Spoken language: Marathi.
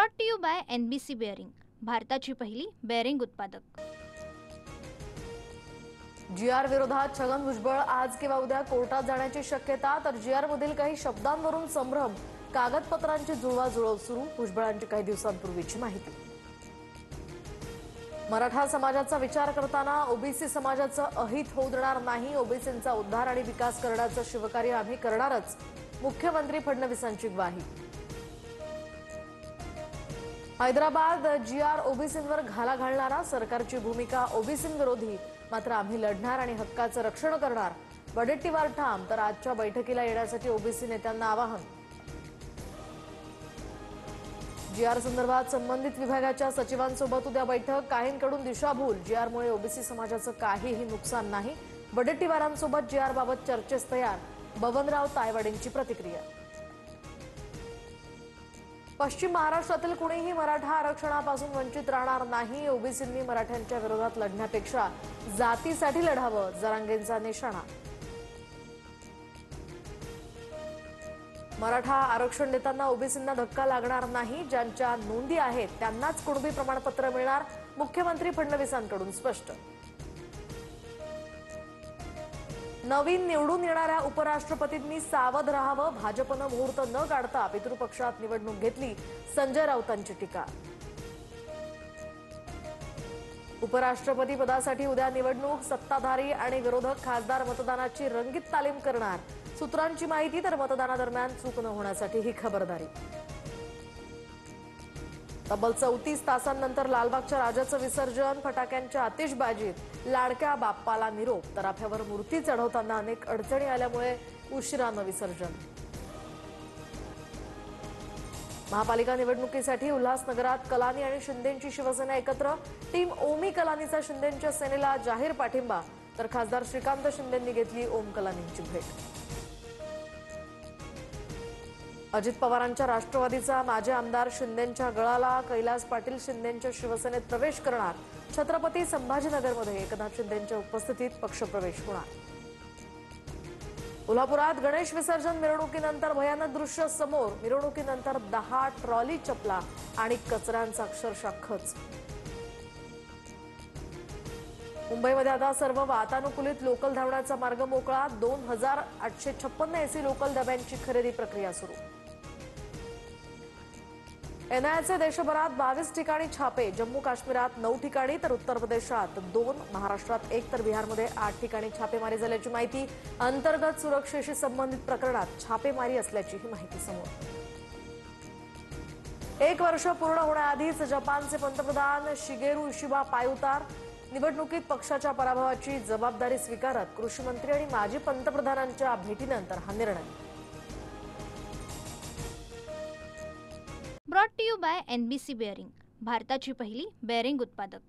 Brought to you by NBC bearing, भारताची पहिली बेअरिंग उत्पादक। GR विरोधात छगन भुजबळ आज किंवा उद्या कोर्टात जाण्याची शक्यता, तर GR मधील काही शब्दांवरून संभ्रम, कागदपत्रांची जुळवाजुळव सुरू, भुजबळांची काही दिवसांपूर्वीची माहिती। मराठा समाजाचा विचार करताना ओबीसी समाजाचं अहित होऊ देणार नाही, ओबीसींचा उद्धार आणि विकास करण्याचं शिवकार्य आम्ही करणारच, मुख्यमंत्री फडणवीसांची ग्वाही। हैदराबाद GR ओबीसींवर घाला घालणारा, सरकारची भूमिका ओबीसींविरोधी, मात्र आम्ही लढणार आणि हक्काचं रक्षण करणार, वडेट्टीवार ठाम, तर आजच्या बैठकीला येण्यासाठी ओबीसी नेत्यांना आवाहन। GR संदर्भात संबंधित विभागाच्या सचिवांसोबत उद्या बैठक, काहींकडून दिशाभूल, GR मुळे ओबीसी समाजाचं काहीही नुकसान नाही, वडेट्टीवारांसोबत GR बाबत चर्चेस तयार, बबनराव तायवाडेंची प्रतिक्रिया। पश्चिम महाराष्ट्रातील कुणीही मराठा आरक्षणापासून वंचित राहणार नाही, ओबीसींनी मराठ्यांच्या विरोधात लढण्यापेक्षा जातीसाठी लढावं, जरांगेंचा निशाणा। मराठा आरक्षण देताना ओबीसींना धक्का लागणार नाही, ज्यांच्या नोंदी आहेत त्यांनाच कुणबी प्रमाणपत्र मिळणार, मुख्यमंत्री फडणवीसांकडून स्पष्ट। नवीन निवडून येणाऱ्या उपराष्ट्रपतींनी सावध राहावं, भाजपनं मुहूर्त न काढता पितृपक्षात निवडणूक घेतली, संजय राऊतांची टीका। उपराष्ट्रपती पदासाठी उद्या निवडणूक, सत्ताधारी आणि विरोधक खासदार मतदानाची रंगीत तालीम करणार, सूत्रांची माहिती, तर मतदानादरम्यान चूक न होण्यासाठी ही खबरदारी। तब्बल 34 तासांनंतर लालबागच्या राजाचं विसर्जन, फटाक्यांच्या आतिषबाजीत लाडक्या बाप्पाला निरोप, तराफ्यावर मूर्ती चढवताना अनेक अडचणी आल्यामुळे उशिरानं विसर्जन। महापालिका निवडणुकीसाठी उल्हासनगरात कलानी आणि शिंदेंची शिवसेना एकत्र, टीम ओमी कलानीचा शिंदेंच्या सेनेला जाहीर पाठिंबा, तर खासदार श्रीकांत शिंदेंनी घेतली ओम कलानींची भेट। अजित पवारांच्या राष्ट्रवादीचा माजी आमदार शिंदेंच्या गळाला, कैलास पाटील शिंदेंच्या शिवसेनेत प्रवेश करणार, छत्रपती संभाजीनगरमध्ये एकनाथ शिंदेंच्या उपस्थितीत पक्षप्रवेश होणार। कोल्हापुरात गणेश विसर्जन मिरवणुकीनंतर भयानक दृश्य समोर, मिरवणुकीनंतर 10 ट्रॉली चपला आणि कचऱ्यांचा अक्षरशः खच। मुंबईमध्ये आता सर्व वातानुकूलित लोकल धावण्याचा मार्ग मोकळा, 2856 AC लोकल डब्यांची खरेदी प्रक्रिया सुरू। NIAचे देशभरात 22 ठिकाणी छापे, जम्मू काश्मीरात 9 ठिकाणी, तर उत्तर प्रदेशात 2, महाराष्ट्रात 1, तर बिहारमध्ये 8 ठिकाणी छापेमारी झाल्याची माहिती। अंतर्गत सुरक्षेशी संबंधित प्रकरणात छापेमारी असल्याची ही माहिती समोर। 1 वर्ष पूर्ण होण्याआधीच जपानचे पंतप्रधान शिगेरू इशिबा पायउतार, निवडणुकीत पक्षाच्या पराभवाची जबाबदारी स्वीकारत कृषी मंत्री आणि माजी पंतप्रधानांच्या भेटीनंतर हा निर्णय। Brought to you by NBC bearing, भारताची पहिली बेअरिंग उत्पादक।